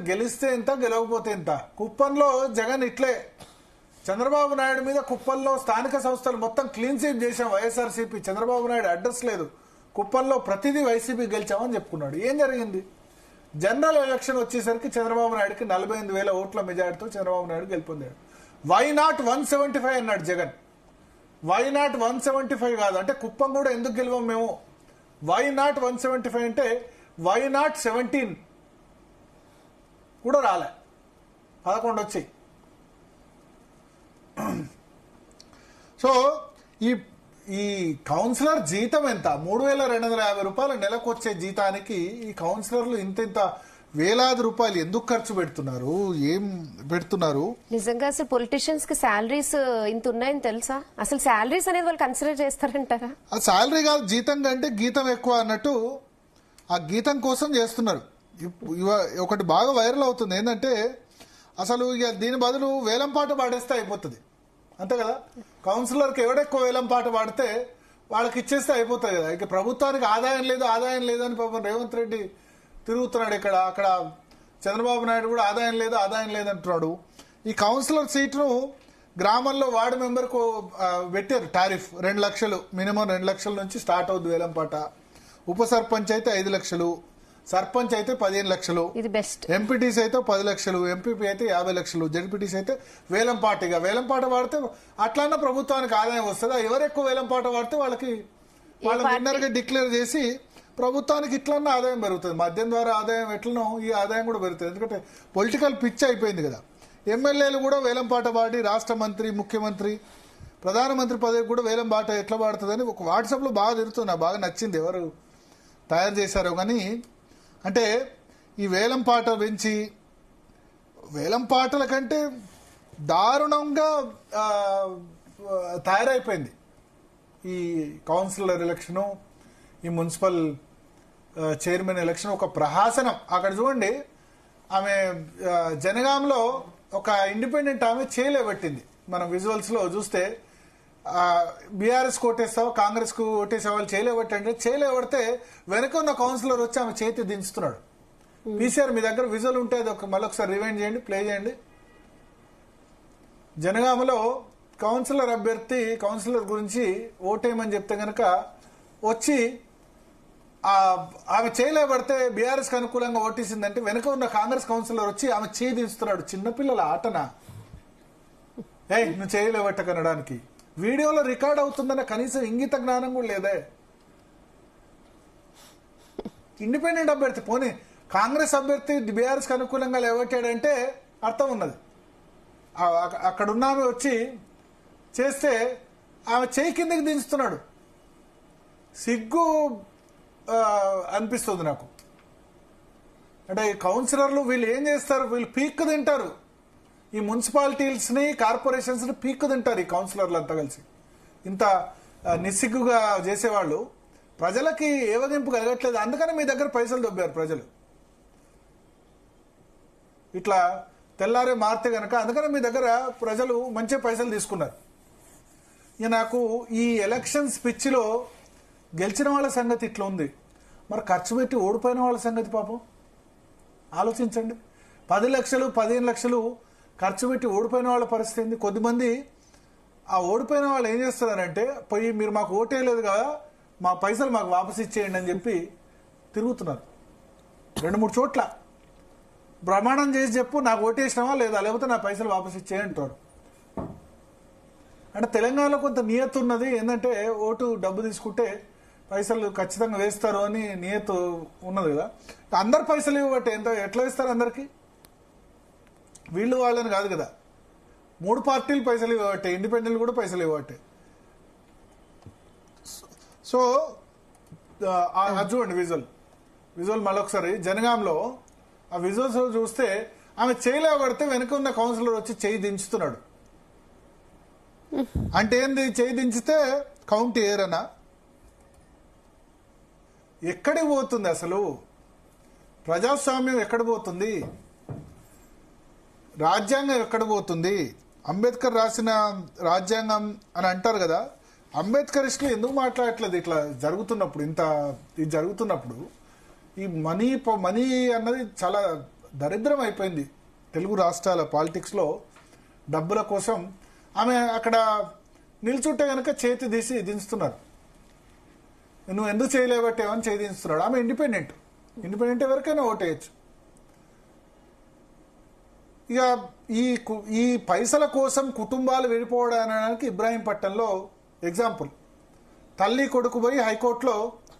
గెలిస్తే ఎంత గెలవకపోతే ఎంత. కుప్పంలో జగన్ ఇట్లే చంద్రబాబు నాయుడు మీద కుప్పంలో స్థానిక సంస్థలు మొత్తం క్లీన్ స్వీప్ చేశాం వైఎస్ఆర్సీపీ. చంద్రబాబు నాయుడు అడ్రస్ లేదు. కుప్పంలో ప్రతిదీ వైసీపీ గెలిచామని చెప్పుకున్నాడు. ఏం జరిగింది? జనరల్ ఎలక్షన్ వచ్చేసరికి చంద్రబాబు నాయుడుకి 48,000 ఓట్ల మెజార్టీతో చంద్రబాబు నాయుడు గెలుపొందాడు. వై నాట్ 175 అన్నాడు జగన్. వై నాట్ 175 కాదు అంటే కుప్పం కూడా ఎందుకు గెలవం మేము? వై నాట్ 175 అంటే వై నాట్ 17 కూడా రాలే, 11 వచ్చాయి. సో ఈ కౌన్సిలర్ జీతం ఎంత? 3,250 రూపాయలు నెలకు వచ్చే జీతానికి ఈ కౌన్సిలర్లు ఇంత వేలాది రూపాయలు ఎందుకు ఖర్చు పెడుతున్నారు? ఏం పెడుతున్నారు? నిజంగా అసలు పొలిటీషియన్స్ కి శాలరీస్ ఇంత ఉన్నాయని తెలుసా? అసలు శాలరీస్ అనేది వాళ్ళు కన్సిడర్ చేస్తారంటారా? ఆ శాలరీ కాదు, జీతం కంటే గీతం ఎక్కువ అన్నట్టు ఆ గీతం కోసం చేస్తున్నారు. ఒకటి బాగా వైరల్ అవుతుంది ఏంటంటే అసలు ఇక దీని బదులు వేలం పాట పాడేస్తే అయిపోతుంది, అంతే కదా. కౌన్సిలర్కి ఎవడెక్కువ వేలం పాట పాడితే వాళ్ళకి ఇచ్చేస్తే అయిపోతుంది కదా. ఇక ప్రభుత్వానికి ఆదాయం లేదు అని పాపం రేవంత్ రెడ్డి తిరుగుతున్నాడు ఇక్కడ అక్కడ. చంద్రబాబు నాయుడు కూడా ఆదాయం లేదు అంటున్నాడు. ఈ కౌన్సిలర్ సీటును గ్రామంలో వార్డు మెంబర్కు పెట్టారు టారిఫ్ 2 లక్షలు, మినిమం 2 లక్షల నుంచి స్టార్ట్ అవుద్ది వేలం పాట. ఉప సర్పంచ్ అయితే 5 లక్షలు, సర్పంచ్ అయితే 15 లక్షలు, ఇది బెస్ట్. ఎంపీటీసీ అయితే 10 లక్షలు, ఎంపీపీ అయితే 50 లక్షలు, జడ్పీటీసీ అయితే వేలం పాటగా. వేలం పాట పాడితే అట్లన్నా ప్రభుత్వానికి ఆదాయం వస్తుందా? ఎవరు ఎక్కువ వేలం పాట పాడితే వాళ్ళకి విన్నర్ గా డిక్లేర్ చేసి ప్రభుత్వానికి ఇట్లన్నా ఆదాయం పెరుగుతుంది. మద్యం ద్వారా ఆదాయం ఎట్లనో ఈ ఆదాయం కూడా పెరుగుతుంది. ఎందుకంటే పొలిటికల్ పిచ్ అయిపోయింది కదా. ఎమ్మెల్యేలు కూడా వేలం పాట పాడి రాష్ట్ర మంత్రి, ముఖ్యమంత్రి, ప్రధానమంత్రి పదవికి కూడా వేలం పాట ఎట్లా పాడుతుందని ఒక వాట్సాప్లో బాగా తిరుగుతుంది. నాకు బాగా నచ్చింది, ఎవరు తయారు చేశారో. కానీ అంటే ఈ వేలం పాట పెంచి వేలం పాటల కంటే దారుణంగా తయారైపోయింది ఈ కౌన్సిలర్ ఎలక్షను, ఈ మున్సిపల్ చైర్మన్ ఎలక్షన్. ఒక ప్రహాసనం. అక్కడ చూడండి, ఆమె జనగాంలో ఒక ఇండిపెండెంట్ ఆమె చేయలేబట్టింది. మనం విజువల్స్ లో చూస్తే బీఆర్ఎస్ ఓటేస్తావా కాంగ్రెస్ కు ఓటేసే వాళ్ళు చేయలేబట్టంటే చేయలేబడితే వెనక ఉన్న కౌన్సిలర్ వచ్చి ఆమె చేతి దించుతున్నాడు. పీసీఆర్ మీ దగ్గర విజువల్ ఉంటే అది మళ్ళొకసారి రివైండ్ చేయండి, ప్లే చేయండి. జనగామలో కౌన్సిలర్ అభ్యర్థి కౌన్సిలర్ గురించి ఓటేయమని చెప్తే గనక వచ్చి ఆమె చేయలేబడితే బీఆర్ఎస్ కి అనుకూలంగా ఓటేసిందంటే వెనక ఉన్న కాంగ్రెస్ కౌన్సిలర్ వచ్చి ఆమె చేయి దించుతున్నాడు. చిన్నపిల్లల ఆటనా? నువ్వు చేయలేబట్టకనడానికి వీడియోలో రికార్డ్ అవుతుందన్న కనీసం ఇంగిత జ్ఞానం కూడా లేదే. ఇండిపెండెంట్ అభ్యర్థి, పోనీ కాంగ్రెస్ అభ్యర్థి బీఆర్ఎస్ కి అనుకూలంగా లేవట్టాడంటే అర్థం ఉన్నది. అక్కడున్న ఆమె వచ్చి చేస్తే ఆమె చేయి కిందకి దించుతున్నాడు. సిగ్గు అనిపిస్తుంది నాకు. అంటే ఈ కౌన్సిలర్లు వీళ్ళు ఏం చేస్తారు? వీళ్ళు పీక్కు తింటారు. ఈ మున్సిపాలిటీస్ ని, కార్పొరేషన్స్ ని పీక్కు తింటారు ఈ కౌన్సిలర్లు అంతా కలిసి. ఇంత నిస్సిగ్గుగా చేసేవాళ్ళు ప్రజలకి ఏవగింపు కలగట్లేదు. అందుకని మీ దగ్గర పైసలు దొబ్బారు ప్రజలు. ఇట్లా తెల్లారే మారితే గనక అందుకని మీ దగ్గర ప్రజలు మంచి పైసలు తీసుకున్నారు. ఇక నాకు ఈ ఎలక్షన్స్ పిచ్చిలో గెలిచిన వాళ్ళ సంగతి ఇట్లా ఉంది, మరి ఖర్చు పెట్టి ఓడిపోయిన వాళ్ళ సంగతి పాపం ఆలోచించండి. 10 లక్షలు 15 లక్షలు ఖర్చు పెట్టి ఓడిపోయిన వాళ్ళ పరిస్థితి ఏంది? కొద్దిమంది ఆ ఓడిపోయిన వాళ్ళు ఏం చేస్తున్నారంటే పోయి మీరు మాకు ఓటేయలేదు కదా, మా పైసలు మాకు వాపసు ఇచ్చేయండి అని చెప్పి తిరుగుతున్నారు. 2-3 చోట్ల ప్రమాణం చేసి చెప్పు నాకు ఓటేసినావా లేదా, లేకపోతే నా పైసలు వాపసు ఇచ్చేయంటారు. అంటే తెలంగాణలో కొంత నియత్ ఉన్నది. ఏంటంటే ఓటు డబ్బు తీసుకుంటే పైసలు ఖచ్చితంగా వేస్తారు అని నియత్ ఉన్నది కదా. అందరు పైసలు ఇవ్వబట్టే ఎట్లా వేస్తారు అందరికి? వీళ్ళు వాళ్ళని కాదు కదా. 3 పార్టీలు పైసలు ఇవ్వబట్టే, ఇండిపెండెంట్ కూడా పైసలు ఇవ్వబట్టే. సో అది చూడండి విజువల్ మళ్ళొకసారి. జనగాంలో ఆ విజువల్స్ చూస్తే ఆమె చేయలేబడితే వెనక ఉన్న కౌన్సిలర్ వచ్చి చేయి దించుతున్నాడు. అంటే ఏంది? చేయి దించితే కౌంట్ ఏరనా? ఎక్కడికి పోతుంది అసలు? ప్రజాస్వామ్యం ఎక్కడ పోతుంది? రాజ్యాంగం ఎక్కడ పోతుంది? అంబేద్కర్ రాసిన రాజ్యాంగం అని అంటారు కదా. అంబేద్కరిస్టులు ఎందుకు మాట్లాడట్లేదు? ఇట్లా జరుగుతున్నప్పుడు, ఇది జరుగుతున్నప్పుడు ఈ మనీ అన్నది చాలా దరిద్రం అయిపోయింది తెలుగు రాష్ట్రాల పాలిటిక్స్లో. డబ్బుల కోసం ఆమె అక్కడ నిల్చుంటే కనుక చేతి తీసి దించుతున్నారు. నువ్వు ఎందుకు చేయలేబట్టేవని చేయి దించుతున్నాడు. ఆమె ఇండిపెండెంట్ ఎవరికైనా ఓటేయచ్చు. ఇక ఈ పైసల కోసం కుటుంబాలు విడిపోవడానికి ఇబ్రాహీంపట్నంలో ఎగ్జాంపుల్. తల్లి కొడుకు పోయి హైకోర్టులో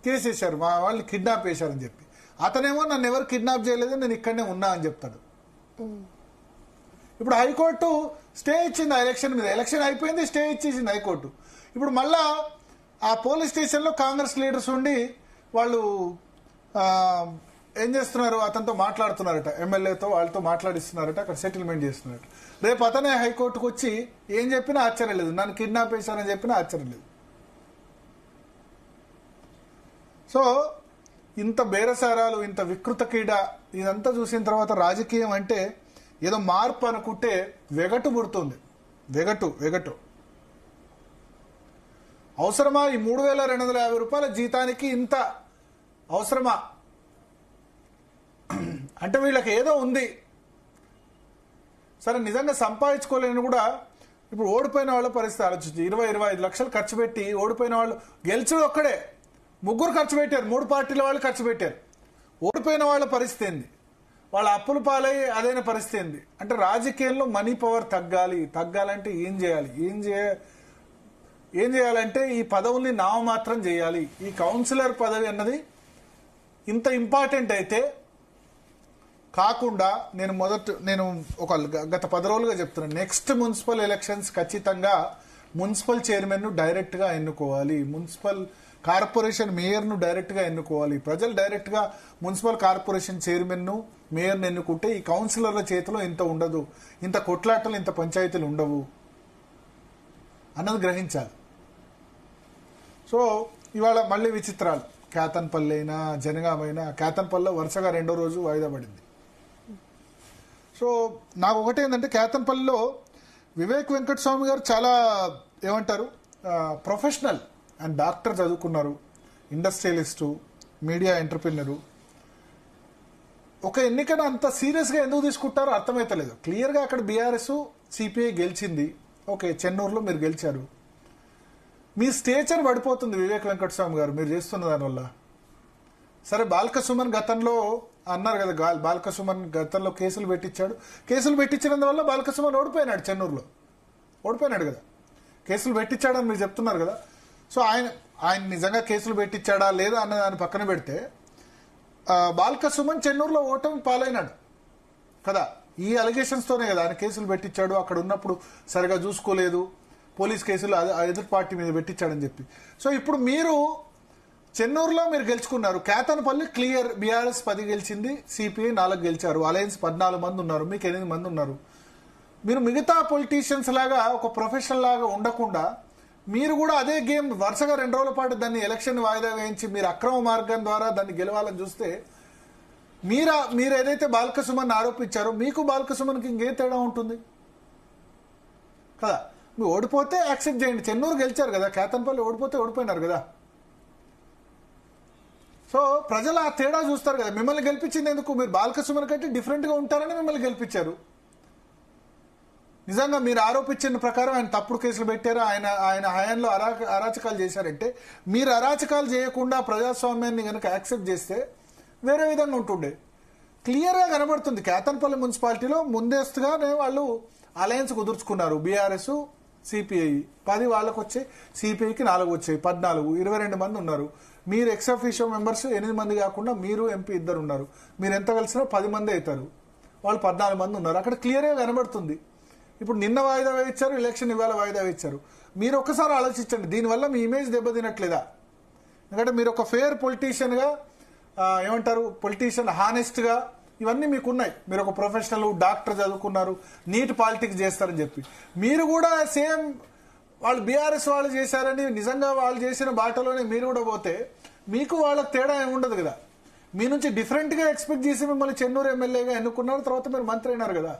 కేసు వేశారు, మా వాళ్ళు కిడ్నాప్ చేశారని చెప్పి. అతనేమో నన్ను ఎవరు కిడ్నాప్ చేయలేదు, నేను ఇక్కడనే ఉన్నా అని చెప్తాడు. ఇప్పుడు హైకోర్టు స్టే ఇచ్చింది ఆ ఎలక్షన్ మీద. ఎలక్షన్ అయిపోయింది, స్టే ఇచ్చేసింది హైకోర్టు. ఇప్పుడు మళ్ళా ఆ పోలీస్ స్టేషన్లో కాంగ్రెస్ లీడర్స్ ఉండి వాళ్ళు ఏం చేస్తున్నారు, అతనితో మాట్లాడుతున్నారట, ఎమ్మెల్యేతో వాళ్ళతో మాట్లాడిస్తున్నారట, అక్కడ సెటిల్మెంట్ చేస్తున్నారట. రేపు అతనే హైకోర్టుకు వచ్చి ఏం చెప్పినా ఆశ్చర్యం లేదు, నన్ను కిడ్నాప్ చేశారని చెప్పినా ఆశ్చర్యం లేదు. సో ఇంత బేరసారాలు, ఇంత వికృత క్రీడ ఇదంతా చూసిన తర్వాత రాజకీయం అంటే ఏదో మార్పు అనుకుంటే వెగటు పుడుతుంది. వెగటు అవసరమా? ఈ 3,250 రూపాయల జీతానికి ఇంత అవసరమా? అంటే వీళ్ళకి ఏదో ఉంది. సరే, నిజంగా సంపాదించుకోలేని కూడా ఇప్పుడు ఓడిపోయిన వాళ్ళ పరిస్థితి ఆలోచించి 20-25 లక్షలు ఖర్చు పెట్టి ఓడిపోయిన వాళ్ళు, గెలిచి ఒక్కడే 3 ఖర్చు పెట్టారు, 3 పార్టీల వాళ్ళు ఖర్చు పెట్టారు. ఓడిపోయిన వాళ్ళ పరిస్థితి ఏంది? వాళ్ళ అప్పుల పాలై అదైన పరిస్థితి ఏంది? అంటే రాజకీయంలో మనీ పవర్ తగ్గాలంటే ఏం చేయాలంటే ఈ పదవుల్ని నామమాత్రం చేయాలి. ఈ కౌన్సిలర్ పదవి అన్నది ఇంత ఇంపార్టెంట్ అయితే కాకుండా నేను ఒక గత 10 రోజులుగా చెప్తున్నాను, నెక్స్ట్ మున్సిపల్ ఎలక్షన్స్ ఖచ్చితంగా మున్సిపల్ చైర్మన్ ను డైరెక్ట్ గా ఎన్నుకోవాలి. మున్సిపల్ కార్పొరేషన్ మేయర్ ను డైరెక్ట్ గా ఎన్నుకోవాలి. ప్రజలు డైరెక్ట్ గా మున్సిపల్ కార్పొరేషన్ చైర్మన్ ను, మేయర్ ను ఎన్నుకుంటే ఈ కౌన్సిలర్ల చేతిలో ఇంత ఉండదు, ఇంత కొట్లాటలు, ఇంత పంచాయతీలు ఉండవు అన్నది గ్రహించాలి. సో ఇవాళ మళ్ళీ విచిత్రాలు. కేతన్పల్లి అయినా జనగామైనా, కేతన్పల్లిలో వరుసగా 2వ రోజు వాయిదా పడింది. సో నాకు ఒకటి ఏంటంటే, కేతన్పల్లిలో వివేక్ వెంకటస్వామి గారు చాలా ఏమంటారు ప్రొఫెషనల్ అండ్ డాక్టర్, చదువుకున్నారు, ఇండస్ట్రియలిస్టు, మీడియా ఎంటర్ప్రినరు. ఒక ఎన్నికను అంత సీరియస్గా ఎందుకు తీసుకుంటారో అర్థమైతలేదు. క్లియర్గా అక్కడ బీఆర్ఎస్ సిపిఐ గెలిచింది. ఓకే, చెన్నూరులో మీరు గెలిచారు. మీ స్టేచర్ పడిపోతుంది వివేక్ వెంకటస్వామి గారు మీరు చేస్తున్న దానివల్ల. సరే, బాల్క సుమన్ గతంలో అన్నారు కదా, బాల్క సుమన్ గతంలో కేసులు పెట్టించినందువల్ల బాల్క సుమన్ ఓడిపోయినాడు, చెన్నూరులో ఓడిపోయినాడు కదా. కేసులు పెట్టించాడని మీరు చెప్తున్నారు కదా. సో ఆయన నిజంగా కేసులు పెట్టించాడా లేదా అన్న దాన్ని పక్కన పెడితే, బాల్క సుమన్ చెన్నూరులో ఓటమి పాలైనాడు కదా. ఈ అలిగేషన్స్ తోనే కదా ఆయన కేసులు పెట్టించాడు. అక్కడ ఉన్నప్పుడు సరిగా చూసుకోలేదు, పోలీస్ కేసులు ఎదురు పార్టీ మీద పెట్టించాడని చెప్పి. సో ఇప్పుడు మీరు చెన్నూరులో మీరు గెలుచుకున్నారు. కేతన్పల్లి క్లియర్, బీఆర్ఎస్ 10 గెలిచింది, సిపిఐ 4 గెలిచారు. అలయన్స్ 14 మంది ఉన్నారు, మీకు 8 మంది ఉన్నారు. మీరు మిగతా పొలిటీషియన్స్ లాగా ఒక ప్రొఫెషనల్ లాగా ఉండకుండా మీరు కూడా అదే గేమ్ వరుసగా 2 రోజుల పాటు దాన్ని ఎలక్షన్ వాయిదా వేయించి మీరు అక్రమ మార్గం ద్వారా దాన్ని గెలవాలని చూస్తే, మీరు ఏదైతే బాల్క సుమన్ ఆరోపించారో మీకు బాల్క సుమన్కి ఇంకే తేడా ఉంటుంది కదా. మీరు ఓడిపోతే యాక్సెప్ట్ చేయండి. చెన్నూరు గెలిచారు కదా, కేతన్పల్లి ఓడిపోతే ఓడిపోయినారు కదా. సో ప్రజలు ఆ తేడా చూస్తారు కదా. మిమ్మల్ని గెలిపించింది ఎందుకు? మీరు బాల్క సుమన్ కంటే డిఫరెంట్గా ఉంటారని మిమ్మల్ని గెలిపించారు. నిజంగా మీరు ఆరోపించిన ప్రకారం ఆయన తప్పుడు కేసులు పెట్టారు, ఆయన హయాంలో అరాచకాలు చేశారంటే, మీరు అరాచకాలు చేయకుండా ప్రజాస్వామ్యాన్ని కనుక యాక్సెప్ట్ చేస్తే వేరే విధంగా ఉంటుండే. క్లియర్గా కనబడుతుంది. కేతన్పల్లి మున్సిపాలిటీలో ముందస్తుగానే వాళ్ళు అలయన్స్ కుదుర్చుకున్నారు. బీఆర్ఎస్, సిపిఐ 10 వాళ్ళకు వచ్చాయి, సిపిఐకి 4 వచ్చాయి, 14, 22 మంది ఉన్నారు. మీరు ఎక్స్ అఫీషియో మెంబర్స్ 8 మంది కాకుండా మీరు ఎంపీ 2 ఉన్నారు. మీరు ఎంత కలిసినా 10 మంది అవుతారు. వాళ్ళు 14 మంది ఉన్నారు. అక్కడ క్లియర్గా కనబడుతుంది. ఇప్పుడు నిన్న వాయిదా వేయించారు, ఎలక్షన్ ఇవాళ వాయిదా వేయించారు. మీరు ఒక్కసారి ఆలోచించండి, దీనివల్ల మీ ఇమేజ్ దెబ్బతినట్లేదా? ఎందుకంటే మీరు ఒక ఫేర్ పొలిటీషియన్గా, ఏమంటారు, పొలిటీషియన్ హానెస్ట్గా ఇవన్నీ మీకు ఉన్నాయి. మీరు ఒక ప్రొఫెషనల్, డాక్టర్ చదువుకున్నారు, నీట్ పాలిటిక్స్ చేస్తారని చెప్పి మీరు కూడా సేమ్ వాళ్ళు బీఆర్ఎస్ వాళ్ళు చేశారని నిజంగా వాళ్ళు చేసిన బాటలోనే మీరు కూడా పోతే మీకు వాళ్ళకి తేడా ఏమి ఉండదు కదా. మీ నుంచి డిఫరెంట్గా ఎక్స్పెక్ట్ చేసి మిమ్మల్ని చెన్నూరు ఎమ్మెల్యేగా ఎన్నుకున్నారు, తర్వాత మీరు మంత్రి అయినారు కదా.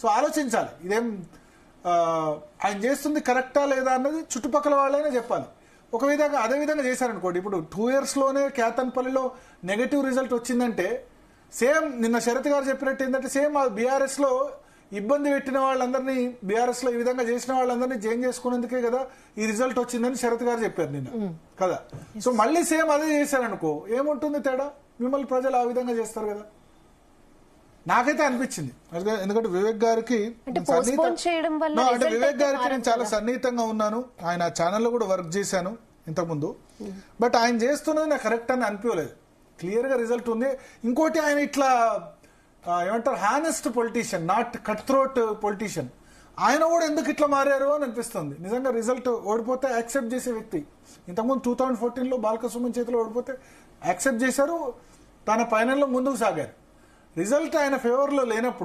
సో ఆలోచించాలి, ఇదేం ఆయన చేస్తుంది కరెక్టా లేదా అన్నది చుట్టుపక్కల వాళ్ళైనా చెప్పాలి. ఒక విధంగా అదే విధంగా చేశారనుకోండి, ఇప్పుడు 2 yearsలోనే కేతన్పల్లిలో నెగటివ్ రిజల్ట్ వచ్చిందంటే సేమ్ నిన్న శరత్ గారు చెప్పినట్టు ఏంటంటే సేమ్ బీఆర్ఎస్ లో ఇబ్బంది పెట్టిన వాళ్ళందరినీ బీఆర్ఎస్ లో ఈ విధంగా చేసిన వాళ్ళందరినీ చేంజ్ చేసుకున్నందుకే కదా ఈ రిజల్ట్ వచ్చిందని శరత్ గారు చెప్పారు నిన్న కదా. సో మళ్ళీ సేమ్ అదే చేశారనుకో ఏముంటుంది తేడా? మిమ్మల్ని ప్రజలు ఆ విధంగా చేస్తారు కదా, నాకైతే అనిపించింది. ఎందుకంటే వివేక్ గారికి అంటే వివేక్ గారికి నేను చాలా సన్నిహితంగా ఉన్నాను, ఆయన ఛానల్లో కూడా వర్క్ చేశాను ఇంతకుముందు. బట్ ఆయన చేస్తున్నది నాకు కరెక్ట్ అని అనిపించలేదు. క్లియర్ గా రిజల్ట్ ఉంది. ఇంకోటి ఆయన ఇట్లా ఏమంటారు honest politician, not cut throat politician. ఆయన కూడా ఎందుకు ఇట్లా మారారు అని అనిపిస్తుంది. నిజంగా రిజల్ట్ ఓడిపోతే యాక్సెప్ట్ చేసే వ్యక్తి. ఇంతకుముందు 2014 బాల్కసుమన్ చేతిలో ఓడిపోతే యాక్సెప్ట్ చేశారు, తన ఫైనల్లో ముందుకు సాగారు. రిజల్ట్ ఆయన ఫేవర్ లో లేనప్పుడు